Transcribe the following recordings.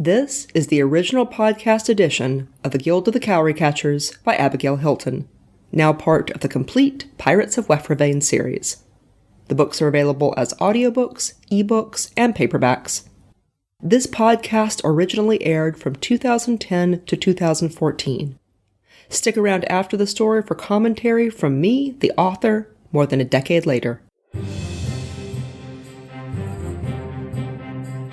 This is the original podcast edition of The Guild of the Cowry Catchers by Abigail Hilton, now part of the complete Pirates of Wefrevane series. The books are available as audiobooks, ebooks, and paperbacks. This podcast originally aired from 2010 to 2014. Stick around after the story for commentary from me, the author, more than a decade later.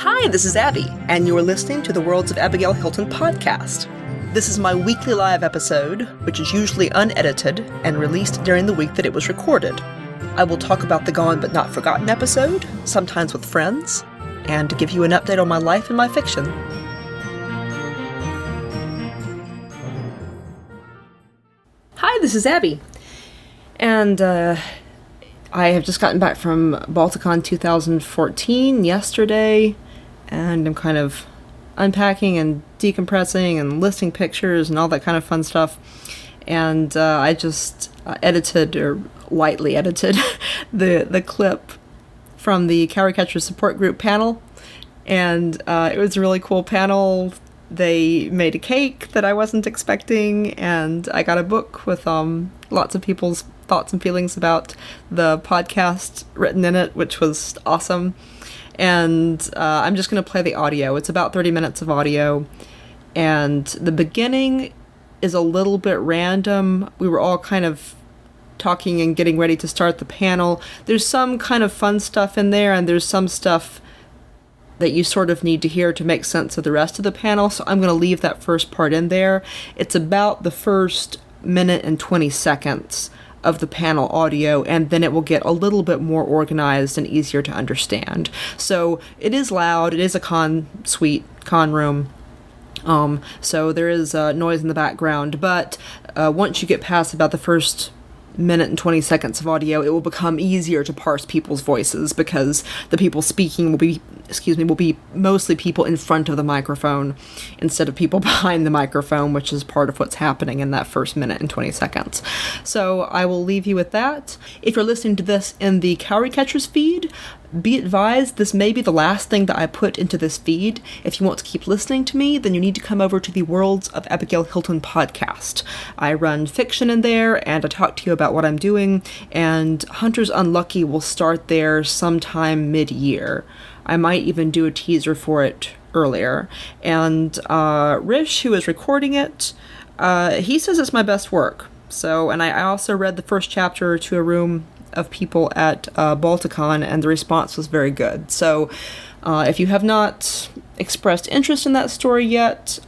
Hi, this is Abby, and you are listening to the Worlds of Abigail Hilton podcast. This is my weekly live episode, which is usually unedited and released during the week that it was recorded. I will talk about the Gone But Not Forgotten episode, sometimes with friends, and give you an update on my life and my fiction. Hi, this is Abby, and I have just gotten back from Balticon 2014 yesterday, and I'm kind of unpacking and decompressing and listing pictures and all that kind of fun stuff. And I just edited, or lightly edited, the clip from the Cowry Catcher support group panel. And it was a really cool panel. They made a cake that I wasn't expecting, and I got a book with lots of people's thoughts and feelings about the podcast written in it, which was awesome. And I'm just going to play the audio. It's about 30 minutes of audio, and the beginning is a little bit random. We were all kind of talking and getting ready to start the panel. There's some kind of fun stuff in there, and there's some stuff that you sort of need to hear to make sense of the rest of the panel, so I'm going to leave that first part in there. It's about the first minute and 20 seconds of the panel audio, and then it will get a little bit more organized and easier to understand. So it is loud, it is a con room, so there is noise in the background, but once you get past about the first minute and 20 seconds of audio, it will become easier to parse people's voices, because the people speaking will be mostly people in front of the microphone instead of people behind the microphone, which is part of what's happening in that first minute and 20 seconds. So I will leave you with that. If you're listening to this in the Cowry Catchers feed, be advised, this may be the last thing that I put into this feed. If you want to keep listening to me, then you need to come over to the Worlds of Abigail Hilton podcast. I run fiction in there, and I talk to you about what I'm doing, and Hunter's Unlucky will start there sometime mid-year. I might even do a teaser for it earlier. And Rish, who is recording it, he says it's my best work. So, and I also read the first chapter to a room of people at Balticon, and the response was very good. So if you have not expressed interest in that story yet,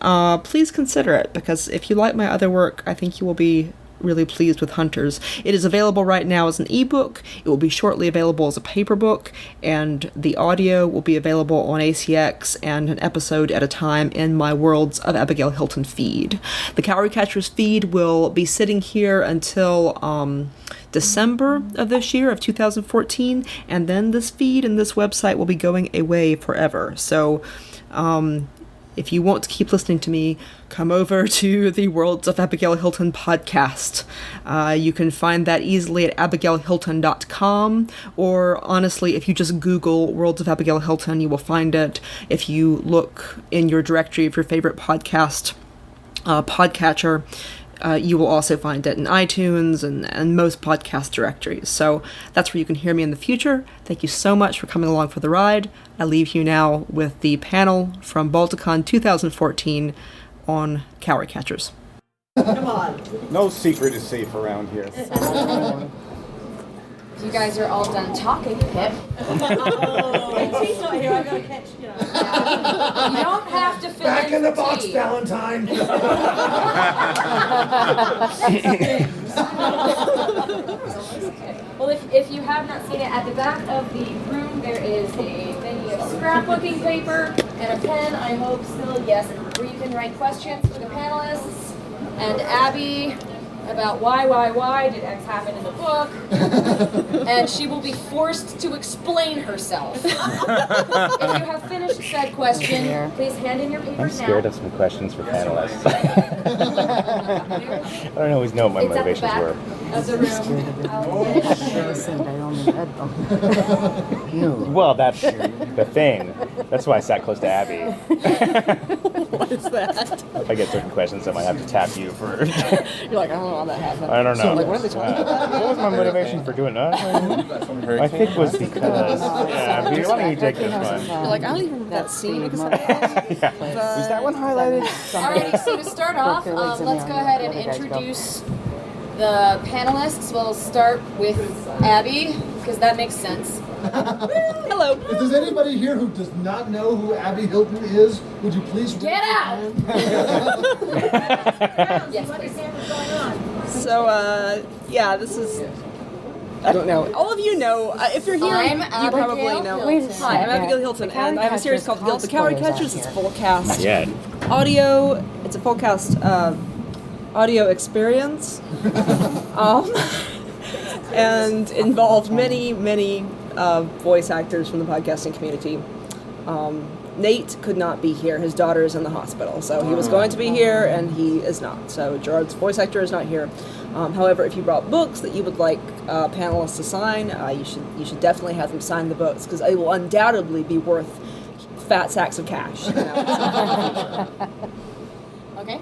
please consider it, because if you like my other work, I think you will be really pleased with Hunters. It is available right now as an ebook. It will be shortly available as a paper book, and the audio will be available on ACX and an episode at a time in my Worlds of Abigail Hilton feed. The Cowry Catchers feed will be sitting here until December of this year, of 2014, and then this feed and this website will be going away forever. So if you want to keep listening to me, come over to the Worlds of Abigail Hilton podcast. You can find that easily at abigailhilton.com, or honestly, if you just Google Worlds of Abigail Hilton, you will find it. If you look in your directory of your favorite podcatcher, you will also find it in iTunes and most podcast directories. So that's where you can hear me in the future. Thank you so much for coming along for the ride. I leave you now with the panel from Balticon 2014 on Cowry Catchers. Come on. No secret is safe around here. You guys are all done talking, Pip. Tea's not here, I gotta catch you. You don't have to fill Back in the box, tea. Valentine. Well, if you have not seen it, at the back of the room there is a menu of scrapbooking paper and a pen, I hope still, yes, where you can write questions for the panelists. And Abby, about why did X happen in the book, and she will be forced to explain herself. If you have finished said question, please hand in your papers now. I'm scared of some questions for panelists. I don't always know what my It's at the motivations back were. of the room. Well, that's the thing. That's why I sat close to Abby. What is that? If I get certain questions, I might have to tap you for. You're like, I don't know how that happened. I don't know. So, like, what are they talking about? What was my motivation for doing that? I think it was because. Yeah, Abby, why don't you take this one? You're like, I don't even remember that scene. Because Yeah. Was that one highlighted? Alrighty, so to start off, let's go ahead and introduce the panelists. We'll start with Abby, because that makes sense. Hello. If there's anybody here who does not know who Abby Hilton is, would you please Get out! Yes, please. So, yeah, this is. I don't know. All of you know. If you're here, I'm you Abigail probably know. Hilton. Hi, I'm Abigail Hilton, and I have a series called The Cowry Catchers. It's full cast Yeah. audio. It's a full cast audio experience, and involved many voice actors from the podcasting community. Nate could not be here. His daughter is in the hospital, so he was going to be here, and he is not. So Gerard's voice actor is not here. However, if you brought books that you would like panelists to sign, you should definitely have them sign the books, because they will undoubtedly be worth fat sacks of cash. You know? Okay,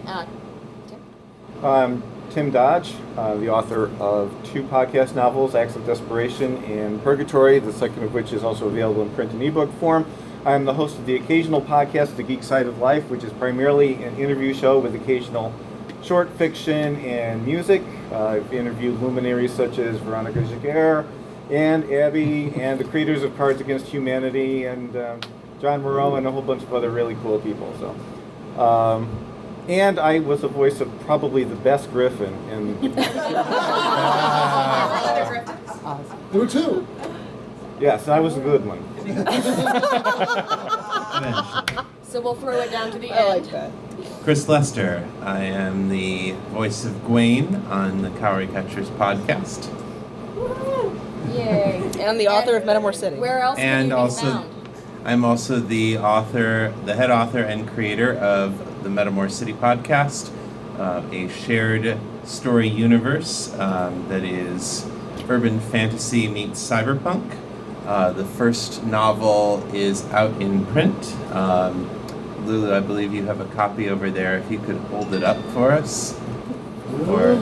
I'm Tim Dodge, the author of 2 podcast novels, Acts of Desperation and Purgatory, the second of which is also available in print and ebook form. I'm the host of the occasional podcast, The Geek Side of Life, which is primarily an interview show with occasional short fiction and music. I've interviewed luminaries such as Veronica Giguere and Abby and the creators of Cards Against Humanity and John Moreau and a whole bunch of other really cool people. So, and I was the voice of probably the best Griffin in. There were 2. Yes, I was a good one. so we'll throw it down to the I like end. that. Chris Lester. I am the voice of Gwaine on the Cowry Catchers podcast. Yay. And the author of Metamore City. Where else can And you be also, found? I'm also the head author and creator of the Metamore City podcast, a shared story universe that is urban fantasy meets cyberpunk. The first novel is out in print. Lulu, I believe you have a copy over there. If you could hold it up for us. Or,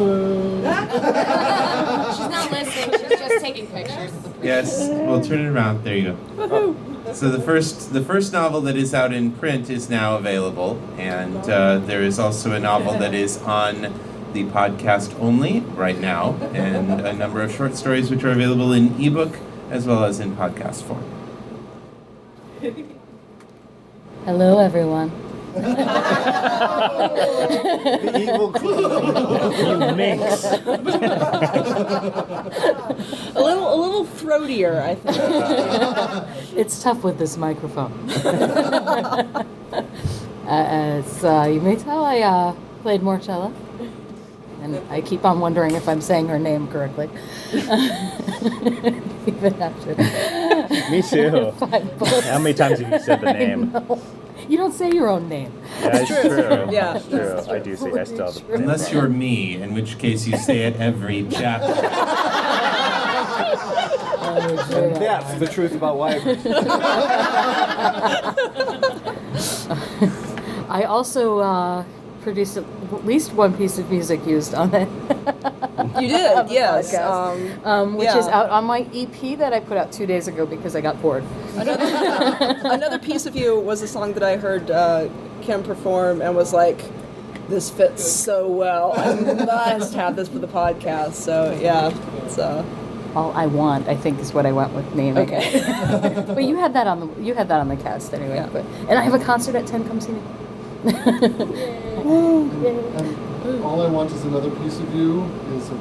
She's not listening, she's just taking pictures. yes, we'll turn it around. There you go. So the first novel that is out in print is now available, and there is also a novel that is on the podcast only right now, and a number of short stories which are available in ebook as well as in podcast form. Hello, everyone. The evil queen. You minx. A little throatier, I think. It's tough with this microphone. As you may tell, I played Mortella, and I keep on wondering if I'm saying her name correctly. Even after. Me too. 5 books. How many times have you said the I name? know. You don't say your own name. Yeah, it's true. Yeah. It's true. I do say I still. Unless you're me, in which case you say it every chapter. And that's the truth about wyverns. I also produced at least one piece of music used on it. You did, yes. Which is out on my EP that I put out 2 days ago because I got bored. Another piece of you was a song that I heard Kim perform and was like, this fits so well. I must have this for the podcast. So yeah, it's All I Want, I think, is what I went with naming. Okay. But you had that on the cast anyway. Yeah. But, and I have a concert at 10. Come see me. And All I Want Is Another Piece of You is a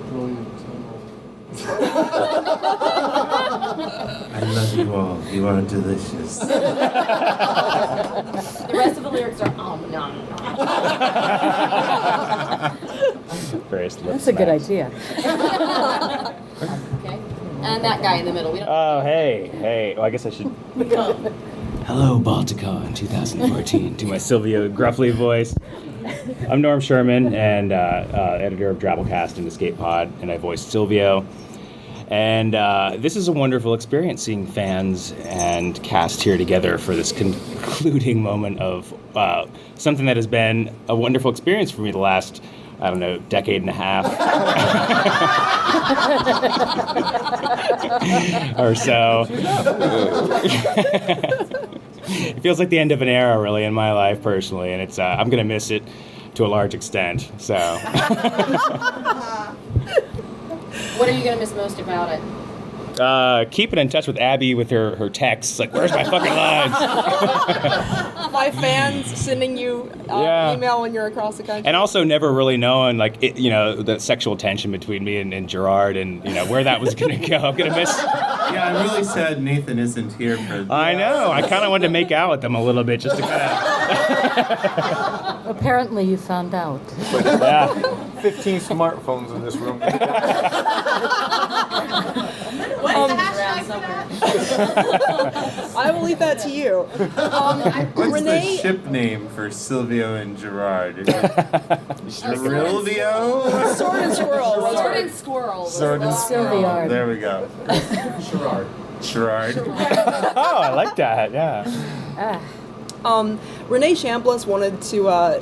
brilliant title. I love you all. You are delicious. The rest of the lyrics are nom nom nom. various lip That's a good smacks. idea. Okay. And that guy in the middle. We don't. Oh, hey. Well, I guess I should. Hello, Balticon 2014. To my Silvio Gruffly voice. I'm Norm Sherman, and editor of Drabblecast and Escape Pod, and I voiced Silvio. And this is a wonderful experience, seeing fans and cast here together for this concluding moment of something that has been a wonderful experience for me the last, I don't know, decade and a half or so. It feels like the end of an era, really, in my life personally, and it's I'm gonna miss it to a large extent. So. What are you gonna miss most about it? Keeping in touch with Abby with her texts, like, where's my fucking lines? My fans sending you Yeah. email when you're across the country. And also never really knowing, like, the sexual tension between me and Gerard, and where that was gonna go. I'm gonna miss. Yeah, I'm really sad Nathan isn't here for. I know. I kind of wanted to make out with them a little bit, just to kind of. Apparently you found out. Yeah. 15 smartphones in this room. Around somewhere. I will leave that to you. What's Renee- the ship name for Silvio and Gerard? Silvio? Sword and squirrel. Sword and squirrel. Sword and Sylviard. Squirrel. There we go. Gerard. Oh, I like that. Yeah. Renee Chambliss wanted to,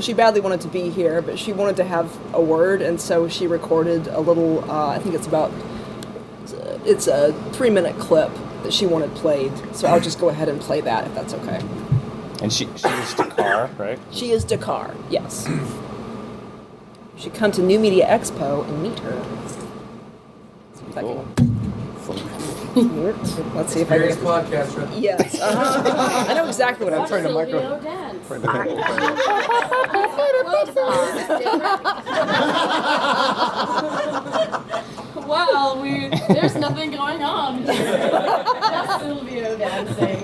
she badly wanted to be here, but she wanted to have a word, and so she recorded a little, I think it's a 3-minute clip that she wanted played. So I'll just go ahead and play that, if that's okay. And she was Dakar, right? She is Dakar, yes. You should come to New Media Expo and meet her. Let's see if I can. Podcast, right? Yes. I know exactly what I'm trying to Silvio dance. Wow, there's nothing going on here. Just Silvio dancing.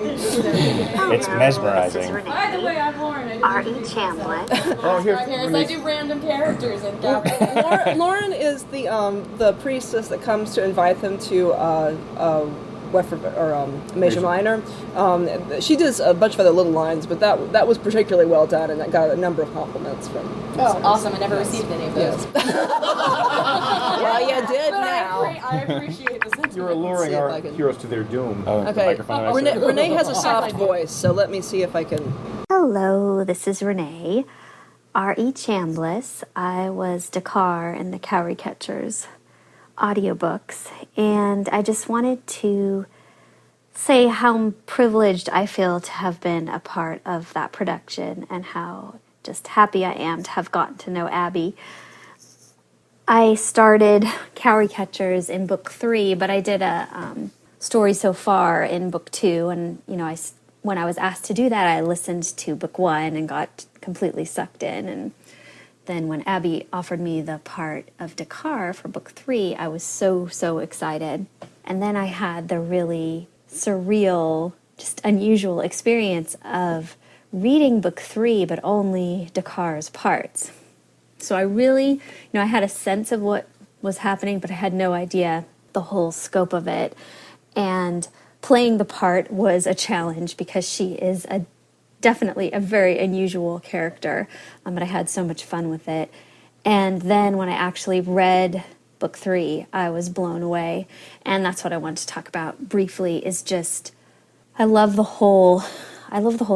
It's mesmerizing. By the way, I'm Lauren. R.E. Chambliss. Oh, Right here is I do random characters in Cowry. Lauren is the priestess that comes to invite them to Major Minor. She does a bunch of other little lines, but that was particularly well done, and that got a number of compliments from. Oh, awesome! I never received any of those. Yes. Well, you did But now. I appreciate the sentiment. You're alluring See if our I can- heroes to their doom. Oh, the Okay. microphone. Renee has a soft voice, so let me see if I can. Hello, this is Renee, R.E. Chambliss. I was Dakar in the Cowry Catchers audiobooks, and I just wanted to say how privileged I feel to have been a part of that production, and how just happy I am to have gotten to know Abby. I started Cowry Catchers in book 3, but I did a story so far in book 2, and when I was asked to do that, I listened to book 1 and got completely sucked in. And then when Abby offered me the part of Dakar for book 3, I was so excited. And then I had the really surreal, just unusual experience of reading book 3, but only Dakar's parts. So I really, I had a sense of what was happening, but I had no idea the whole scope of it. And playing the part was a challenge because she is definitely a very unusual character, but I had so much fun with it. And then when I actually read book 3, I was blown away. And that's what I wanted to talk about briefly, is just, I love the whole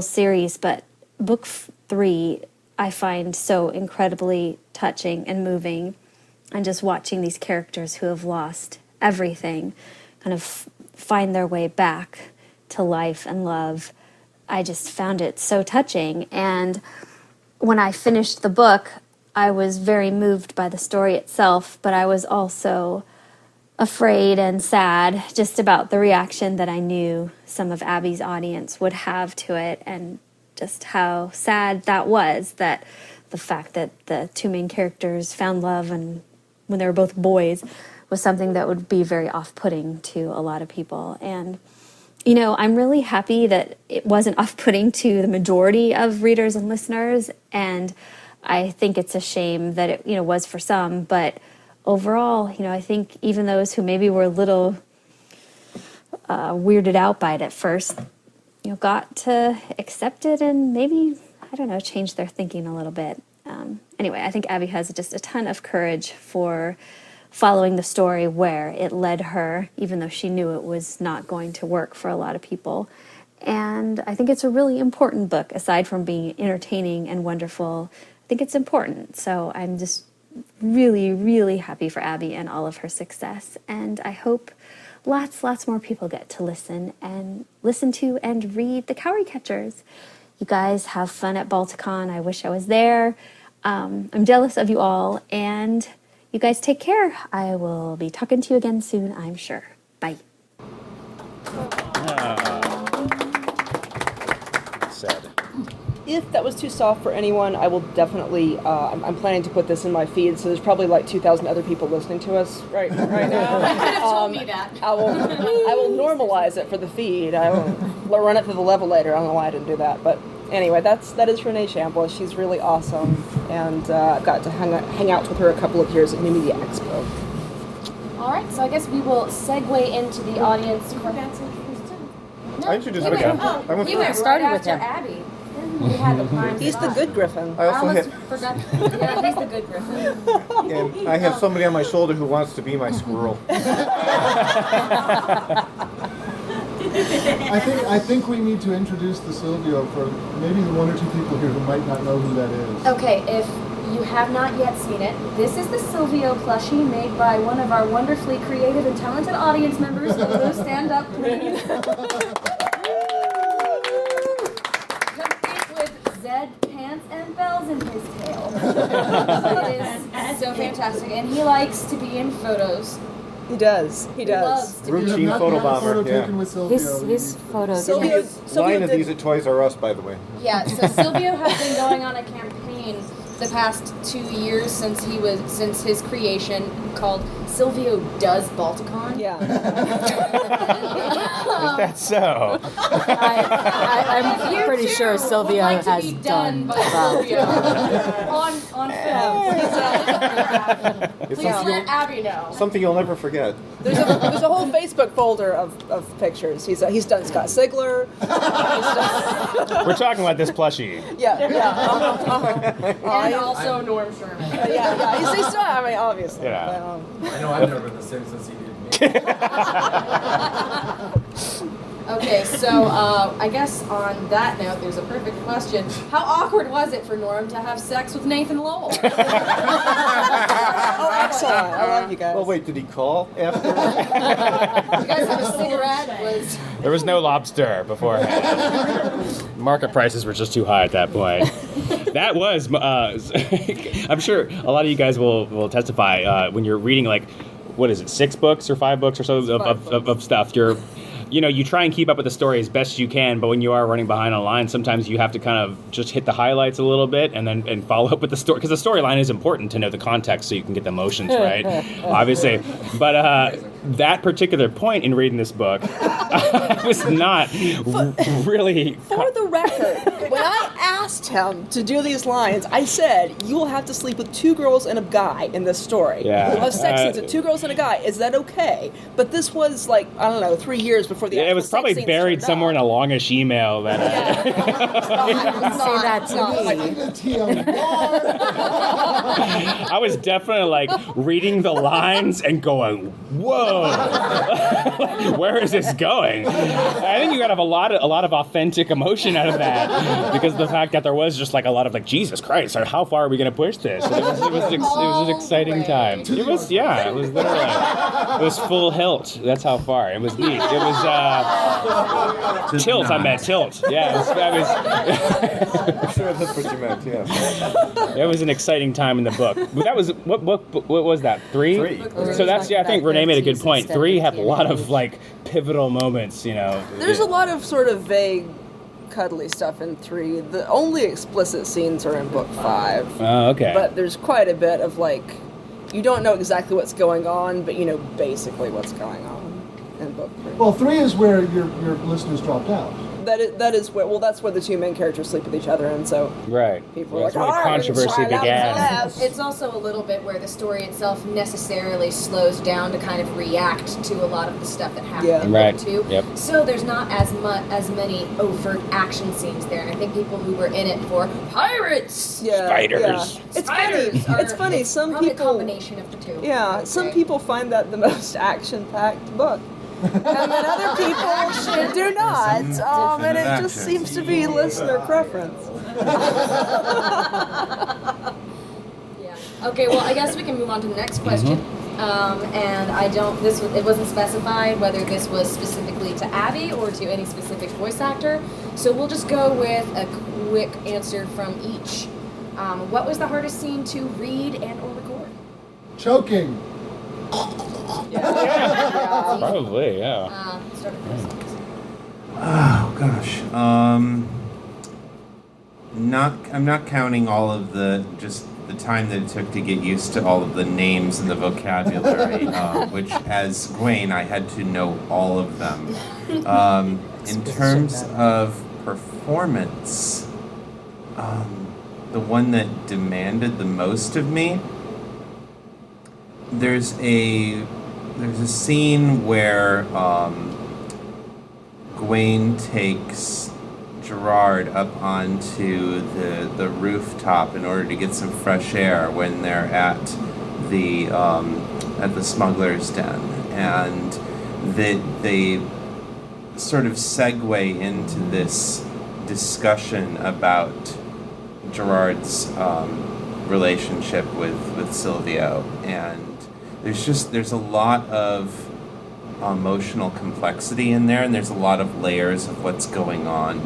series, but book 3 I find so incredibly touching and moving. And just watching these characters who have lost everything kind of find their way back to life and love. I just found it so touching. And when I finished the book, I was very moved by the story itself, but I was also afraid and sad just about the reaction that I knew some of Abby's audience would have to it, and just how sad that was, that the fact that the two main characters found love and when they were both boys was something that would be very off-putting to a lot of people. And I'm really happy that it wasn't off-putting to the majority of readers and listeners, and I think it's a shame that it, was for some, but overall, I think even those who maybe were a little weirded out by it at first, got to accept it and maybe, I don't know, change their thinking a little bit. Anyway, I think Abby has just a ton of courage for following the story where it led her, even though she knew it was not going to work for a lot of people. And I think it's a really important book. Aside from being entertaining and wonderful, I think it's important. So I'm just really, really happy for Abby and all of her success. And I hope lots more people get to listen to and read the Cowry Catchers. You guys have fun at Balticon. I wish I was there. I'm jealous of you all, and you guys take care. I will be talking to you again soon, I'm sure. Bye. Sad. If that was too soft for anyone, I will definitely, I'm planning to put this in my feed, so there's probably like 2,000 other people listening to us right now. You could have told me that. I will normalize it for the feed. I will run it through the levelator. I don't know why I didn't do that, but anyway, that is Renee Chambliss. She's really awesome, and I've got to hang out with her a couple of years at New Media Expo. All right, so I guess we will segue into the audience. I introduced You him. went- I went you first. went Started right with after him. Abby. We had the prime He's the spot. good Griffin. I I also almost have, forgot. Yeah, he's the good Griffin. and I have somebody on my shoulder who wants to be my squirrel. I think we need to introduce the Silvio for maybe the one or two people here who might not know who that is. Okay, if you have not yet seen it, this is the Silvio plushie made by one of our wonderfully creative and talented audience members. Lulu, stand up, please. Complete with Zed pants and bells in his tail. It is so fantastic, and he likes to be in photos. He does. He He does. loves to be. Routine You have not photo had a photo bomber, yeah. taken with Silvio. His photos. Silvio, Line of did- these at Toys R Us, by the way. Yeah, so Silvio has been going on a campaign the past 2 years since his creation called Silvio Does Balticon. Yeah. Is that so? I'm pretty sure Silvio would like to has be done by well. Silvio on film. It's Please something, let Abby know. something you'll never forget. There's a whole Facebook folder of pictures. He's done Scott Sigler. We're talking about this plushie. And also Norm Sherman. He's still, I mean, obviously. Yeah. I know I've never been the same since he did me. Okay, so I guess on that note, there's a perfect question. How awkward was it for Norm to have sex with Nathan Lowell? Oh, excellent. I love you guys. Well, wait, did he call after? You guys have a cigarette? There was no lobster beforehand. Market prices were just too high at that point. That was, I'm sure a lot of you guys will testify when you're reading, like, what is it, 6 books or 5 books or so of stuff. You try and keep up with the story as best you can, but when you are running behind on line, sometimes you have to kind of just hit the highlights a little bit and follow up with the story, because the storyline is important to know the context so you can get the emotions right, obviously. But that particular point in reading this book, I was not really... For the record, when I asked him to do these lines, I said, you will have to sleep with 2 girls and a guy in this story. Yeah. You'll have sex scenes with 2 girls and a guy. Is that okay? But this was like, I don't know, 3 years before the It actual was probably sex scenes buried showed somewhere in up. a longish email that... Say that to me. I was definitely like reading the lines and going, whoa, where is this going? I think you gotta have a lot of authentic emotion out of that, because of the fact that there was just like a lot of like, Jesus Christ, how far are we gonna push this? And it was an exciting time. It was literally, it was full hilt. That's how far. It was neat. It was tilt. I meant tilt. Yeah, I'm sure that's what you meant, yeah. it was an exciting time in the book. But that was what was that? 3? 3. So that's, I think Renee made a good point. 3 have a lot of like pivotal moments, There's a lot of sort of vague, cuddly stuff in 3. The only explicit scenes are in book 5. Oh, okay. But there's quite a bit of like, you don't know exactly what's going on, but you know basically what's going on in book 3. Well, 3 is where your listeners dropped out. that is where, well, that's where the two main characters sleep with each other, and so Right. people are That's like, where the controversy began. It's also a little bit where the story itself necessarily slows down to kind of react to a lot of the stuff that happened in Right. book 2. Yep. So there's not as many overt action scenes there, and I think people who were in it for pirates, Spiders. It's spiders, funny. It's funny. Some probably people, a combination of the two. I yeah, would some say. people find that the most action-packed book. And then other people do not, and it just seems to be listener preference. Yeah. Okay. Well, I guess we can move on to the next question. And it wasn't specified whether this was specifically to Abby or to any specific voice actor. So we'll just go with a quick answer from each. What was the hardest scene to read and or record? Choking. Probably, yeah. Start with Chris. Oh gosh. I'm not counting all of the time that it took to get used to all of the names and the vocabulary, which as Gwen I had to know all of them. In terms of performance, the one that demanded the most of me, there's a scene where Gawain takes Gerard up onto the rooftop in order to get some fresh air when they're at the smuggler's den, and they sort of segue into this discussion about Gerard's relationship with Silvio, and there's a lot of emotional complexity in there, and there's a lot of layers of what's going on.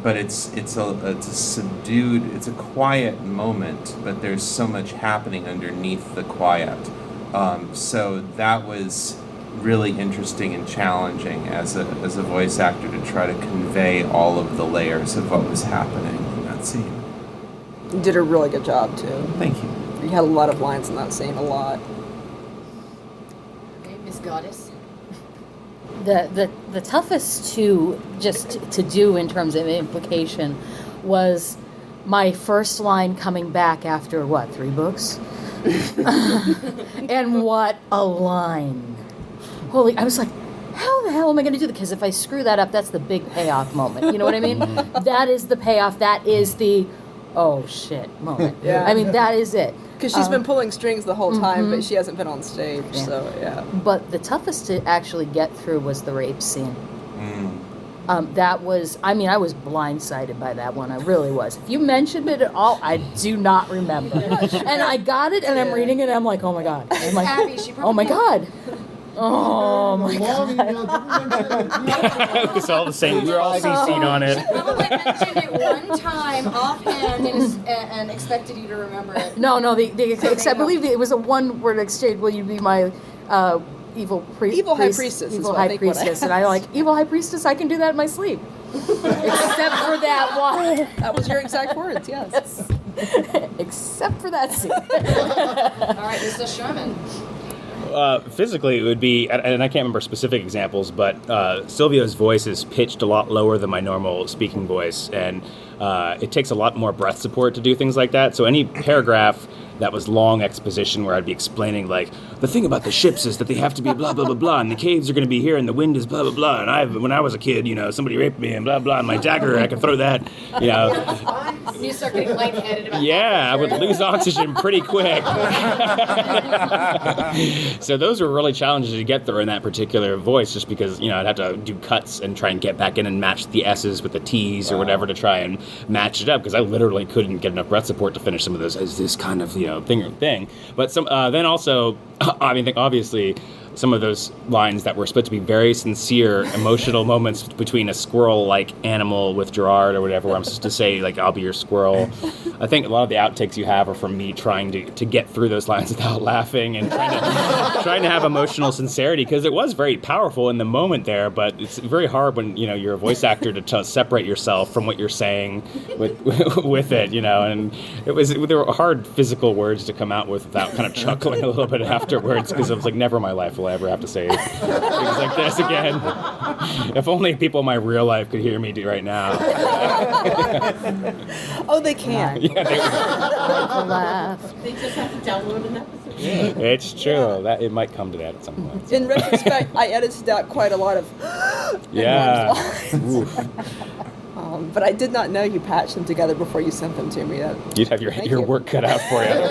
But it's a subdued, it's a quiet moment, but there's so much happening underneath the quiet. So that was really interesting and challenging as a voice actor to try to convey all of the layers of what was happening in that scene. You did a really good job too. Thank you. You had a lot of lines in that scene, a lot. Okay, Miss Goddess. The toughest to do in terms of implication was my first line coming back after 3 books? And what a line. Holy, I was like, how the hell am I going to do that? Because if I screw that up, that's the big payoff moment. You know what I mean? That is the payoff. That is the, oh shit moment. Yeah. I mean, that is it. Because she's been pulling strings the whole time, but she hasn't been on stage, so yeah. But the toughest to actually get through was the rape scene. That was, I was blindsided by that one. I really was. If you mentioned it at all, I do not remember. And I got it, and I'm reading it, and I'm like, oh my God. I'm like, Abby, she oh my God. Oh my Long God. email, didn't mention It's all the same. We were all CC'd on it. Probably mentioned it one time offhand and expected you to remember it. No, I believe it was a one-word exchange. Will you be my evil High priestess is Evil what I high think what I priestess. And I like, evil high priestess, I can do that in my sleep. Except for that one. That was your exact words, yes. Except for that scene. All right, Mr. Sherman. Physically, it would be, and I can't remember specific examples, but Silvio's voice is pitched a lot lower than my normal speaking voice, and it takes a lot more breath support to do things like that. So any paragraph that was long exposition where I'd be explaining, like, the thing about the ships is that they have to be blah, blah, blah, blah, and the caves are going to be here, and the wind is blah, blah, blah, and when I was a kid, somebody raped me, and blah, blah, and my dagger, I can throw that, You start getting lightheaded about Yeah, I would lose oxygen pretty quick. So those were really challenges to get through in that particular voice, just because, I'd have to do cuts and try and get back in and match the S's with the T's or whatever to try and match it up, because I literally couldn't get enough breath support to finish some of those as this kind of, thing. But some then also, obviously, some of those lines that were supposed to be very sincere, emotional moments between a squirrel-like animal with Gerard or whatever, where I'm supposed to say, like, I'll be your squirrel. I think a lot of the outtakes you have are from me trying to get through those lines without laughing and trying to have emotional sincerity, because it was very powerful in the moment there, but it's very hard when, you're a voice actor to separate yourself from what you're saying with it, and there were hard physical words to come out with without kind of chuckling a little bit afterwards, because I was like, never in my life will will ever have to say things like this again. If only people in my real life could hear me right now. Oh, they can. Yeah, Laugh. They just have to download an episode. it's true. That it might come to that at some point. In retrospect, I edited out quite a lot of. Yeah. Oof. But I did not know you patched them together before you sent them to me. You'd have Thank your you. work cut out for you.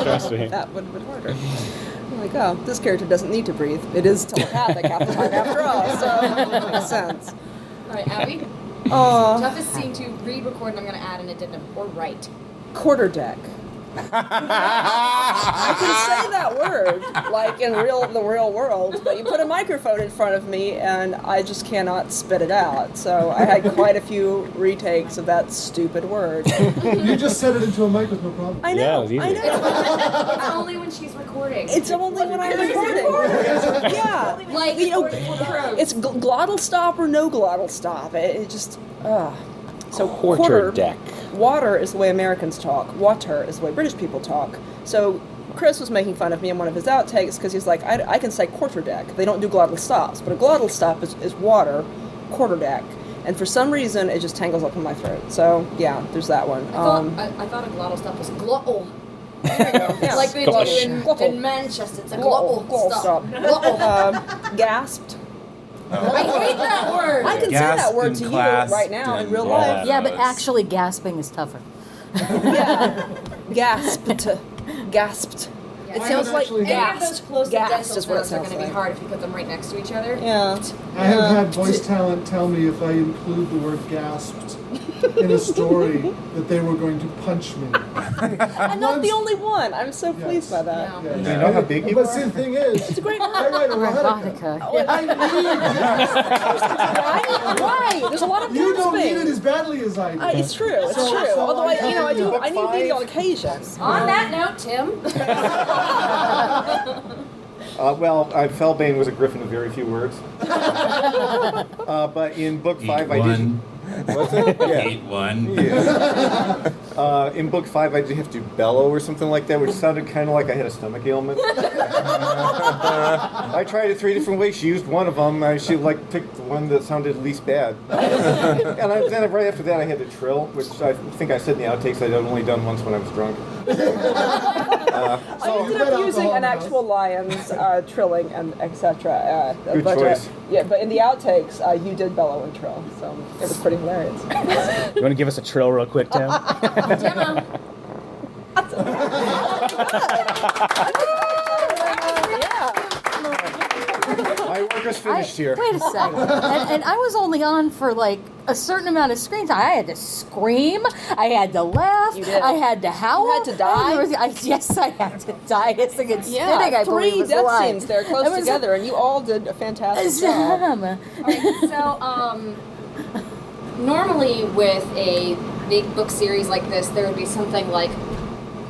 Trust me. That would have been harder. I'm like, oh, this character doesn't need to breathe. It is telepathic half the time after all, so it makes sense. All right, Abby. Oh, Toughest scene to read, record, and I'm going to add an addendum or write. quarter deck. I can say that word, like in the real world, but you put a microphone in front of me and I just cannot spit it out. So I had quite a few retakes of that stupid word. You just said it into a mic with no problem. I know, Yeah, it was easy. I know. It's only when she's recording. It's only when I'm recording. Yeah, like, you know, pros. it's glottal stop or no glottal stop. It just, So Quarter deck. Water is the way Americans talk. Water is the way British people talk. So Chris was making fun of me in one of his outtakes because he's like, I can say quarter deck. They don't do glottal stops, but a glottal stop is water, quarter deck. And for some reason, it just tangles up in my throat. So yeah, there's that one. I thought a glottal stop was glottal. There you go. Yeah. Like we do in Manchester. It's a glottal stop. Glottal. Gasped. I hate that word. I can say that word to you right now in real life. Yeah, but actually gasping is tougher. Yeah. Gasped. Gasped. It sounds like actually- Any of those gasped. close to Gasped dental is what it sounds are sounds going to be like. hard if you put them right next to each other. Yeah. I have had voice talent tell me if I include the word gasped in a story that they were going to punch me. I'm not the only one. I'm so pleased by that. No. Yeah, Do you know how big you But are? see, the thing is, It's a great I word. write erotica. Erotica. I need Why? There's a lot of You don't need it gasping. as badly as I do. It's true. It's So- true. so Although I do. Book I need to read it on 5. occasion. On that note, Tim. Well, Felbane was a griffin of very few words. But in book 5, I did. What's it? Yeah. 8-1. Yeah. In book 5, I did have to bellow or something like that, which sounded kind of like I had a stomach ailment. I tried it 3 different ways. She used one of them. She picked the one that sounded least bad. And then right after that, I had to trill, which I think I said in the outtakes I'd only done once when I was drunk. I ended up using an actual lion's trilling and etc. Good choice. But in the outtakes, you did bellow and trill, so it was pretty hilarious. You want to give us a trill real quick, Tim? Demo. My work is finished here. Wait a second. And I was only on for like a certain amount of screen time. I had to scream. I had to laugh. You did. I had to howl. You had to die? Yes, I had to die. Hissing and spitting, Yeah, I believe 3 was the death line. scenes there close It was- together, and you all did a fantastic job. So, normally with a big book series like this, there would be something like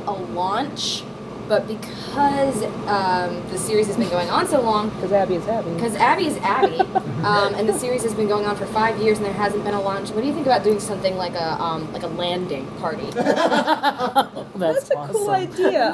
a launch, but because the series has been going on so long, Because Abby is Abby. because Abby is Abby, and the series has been going on for 5 years and there hasn't been a launch, what do you think about doing something like a landing party? That's a cool idea.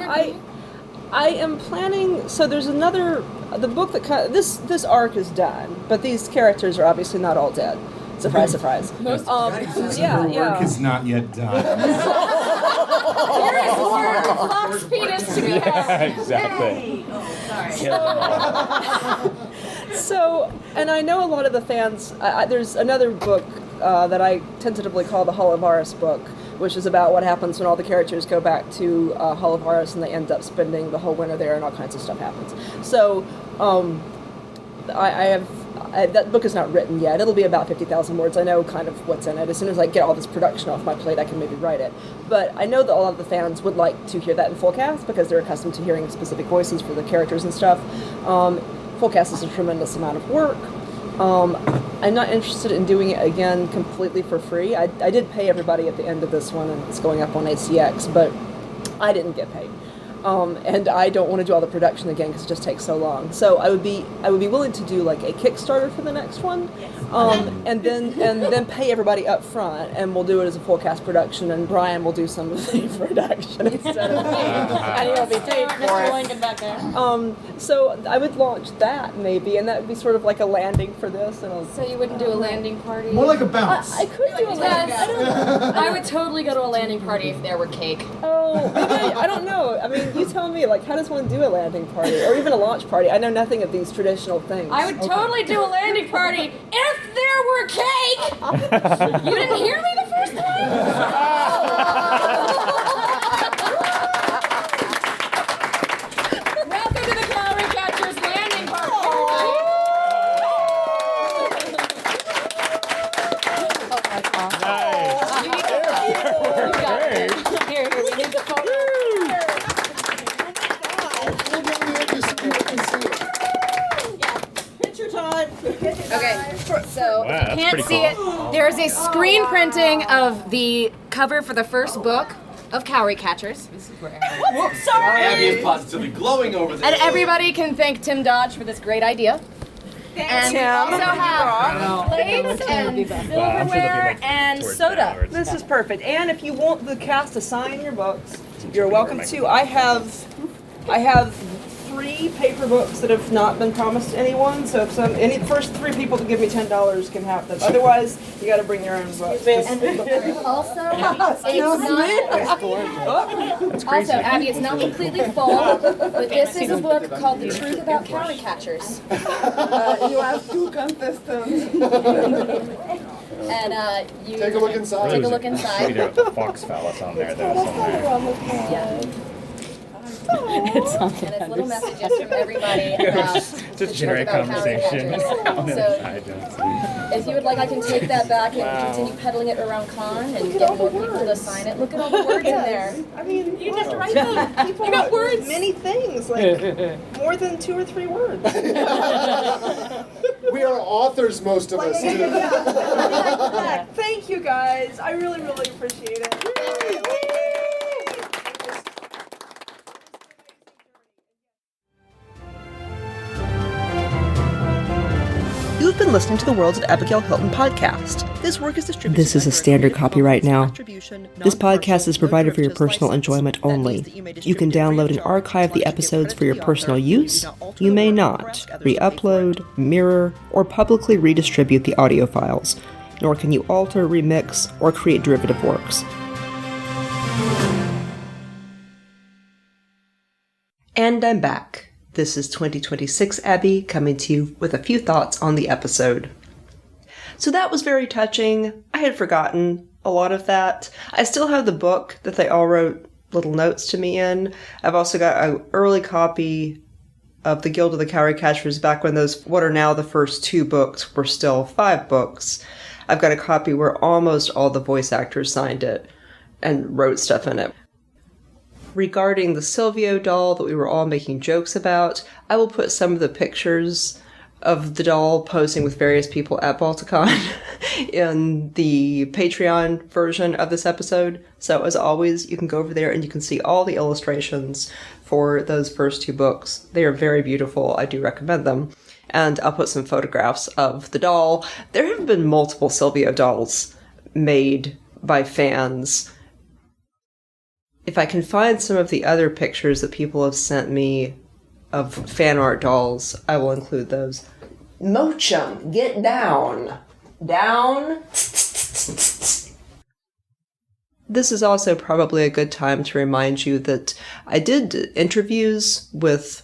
I am planning. So there's another. The book that this arc is done, but these characters are obviously not all dead. Surprise, surprise. Her work is not yet done. There is more Fox penis to be had. Exactly. So, and I know a lot of the fans. There's another book that I tentatively call the Hall of Varus book, which is about what happens when all the characters go back to Hall of Varus and they end up spending the whole winter there, and all kinds of stuff happens. So, that book is not written yet. It'll be about 50,000 words. I know kind of what's in it. As soon as I get all this production off my plate, I can maybe write it. But I know that a lot of the fans would like to hear that in full cast because they're accustomed to hearing specific voices for the characters and stuff. Full cast is a tremendous amount of work. I'm not interested in doing it again completely for free. I did pay everybody at the end of this one, and it's going up on ACX, but I didn't get paid. and I don't want to do all the production again because it just takes so long. So I would be willing to do like a Kickstarter for the next one, and then pay everybody up front, and we'll do it as a full cast production, and Brian will do some of the production instead of me, and he'll be paid for it. Lincoln back there. So I would launch that maybe, and that would be sort of like a landing for this. And So you wouldn't do a landing party? More like a bounce. I could do a landing. I don't know. I would totally go to a landing party if there were cake. Oh, maybe, I don't know. I mean, you tell me, like, how does one do a landing party? Or even a launch party? I know nothing of these traditional things. I would totally do a landing party if there were cake! You didn't hear me the first time? Welcome to the Cowry Catchers landing party! Here, we need the photo. Picture time. Okay, so Wow, if that's you can't pretty see it, there is a screen printing of the cover for the first book of Cowry Catchers. Abby is positively glowing over there. And everybody can thank Tim Dodge for this great idea. And we also have plates and silverware and soda. This is perfect. And if you want the cast to sign your books, you're welcome to. I have 3 paper books that have not been promised to anyone. So if any first 3 people to give me $10 can have them. Otherwise, you got to bring your own books. Also, Abby, it's not completely full, but this is a book called The Truth About Cowry Catchers. You have 2 contestants. And you Take a look inside. Take a look inside. There with the fox phallus on there, though, somewhere. Yeah. It's something. And it's little messages from everybody about Just generic about Cowry conversation. Catchers. On the So side, don't see. if you would like, I can take that back and continue peddling it around con and get more people to sign it. Look at all the words in there. I mean, You just write them. people You got words. many things, like more than 2 or 3 words. We are authors, most of us, too. Thank you guys. I really, really appreciate it. You've been listening to the Worlds of Abigail Hilton podcast. This work is distributed. This is a standard copyright now. This podcast is provided for your personal enjoyment only. You can download and archive the episodes for your personal use. You may not re-upload, mirror, or publicly redistribute the audio files, nor can you alter, remix, or create derivative works. And I'm back. This is 2026 Abby coming to you with a few thoughts on the episode. So that was very touching. I had forgotten a lot of that. I still have the book that they all wrote little notes to me in. I've also got an early copy of the Guild of the Cowry Catchers back when those, what are now the first 2 books, were still 5 books. I've got a copy where almost all the voice actors signed it and wrote stuff in it. Regarding the Silvio doll that we were all making jokes about, I will put some of the pictures of the doll posing with various people at Balticon in the Patreon version of this episode. So as always, you can go over there and you can see all the illustrations for those first 2 books. They are very beautiful. I do recommend them. And I'll put some photographs of the doll. There have been multiple Silvio dolls made by fans. If I can find some of the other pictures that people have sent me of fan art dolls, I will include those. Mochum, get down. Down. This is also probably a good time to remind you that I did interviews with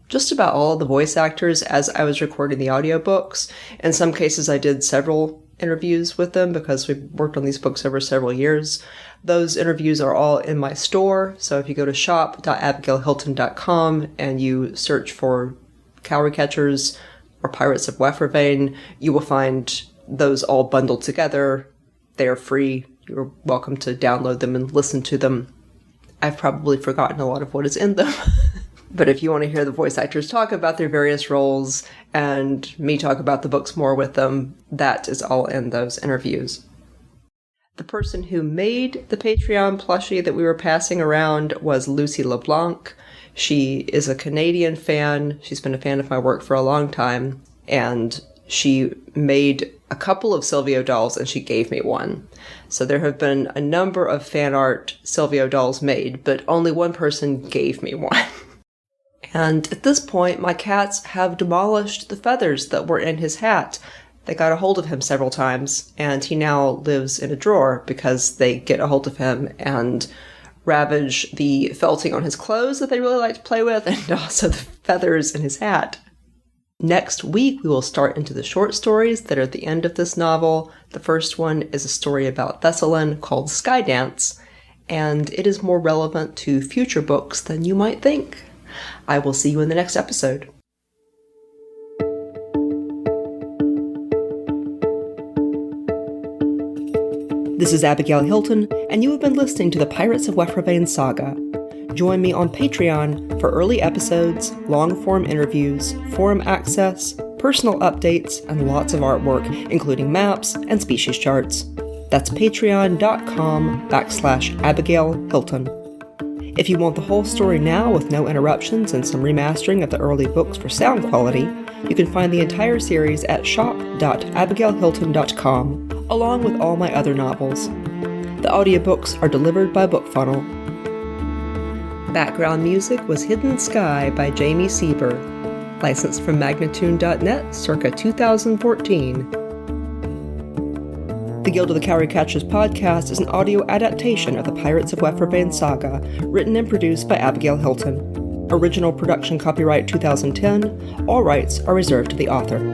just about all of the voice actors as I was recording the audiobooks. In some cases, I did several interviews with them because we've worked on these books over several years. Those interviews are all in my store, so if you go to shop.abigailhilton.com and you search for Cowry Catchers or Pirates of Weffervane, you will find those all bundled together. They are free. You're welcome to download them and listen to them. I've probably forgotten a lot of what is in them. But if you want to hear the voice actors talk about their various roles and me talk about the books more with them, that is all in those interviews. The person who made the Patreon plushie that we were passing around was Lucy LeBlanc. She is a Canadian fan. She's been a fan of my work for a long time. And she made a couple of Silvio dolls and she gave me one. So there have been a number of fan art Silvio dolls made, but only one person gave me one. And at this point, my cats have demolished the feathers that were in his hat. They got a hold of him several times, and he now lives in a drawer because they get a hold of him and ravage the felting on his clothes that they really like to play with, and also the feathers in his hat. Next week, we will start into the short stories that are at the end of this novel. The first one is a story about Thessalon called Skydance, and it is more relevant to future books than you might think. I will see you in the next episode. This is Abigail Hilton, and you have been listening to the Pirates of Wefravain saga. Join me on Patreon for early episodes, long-form interviews, forum access, personal updates, and lots of artwork, including maps and species charts. That's patreon.com/Abigail Hilton. If you want the whole story now with no interruptions and some remastering of the early books for sound quality, you can find the entire series at shop.abigailhilton.com, along with all my other novels. The audiobooks are delivered by BookFunnel. Background music was Hidden Sky by Jamie Sieber, licensed from Magnatune.net circa 2014. The Guild of the Cowry Catchers podcast is an audio adaptation of the Pirates of Wefravain saga, written and produced by Abigail Hilton. Original production copyright 2010, all rights are reserved to the author.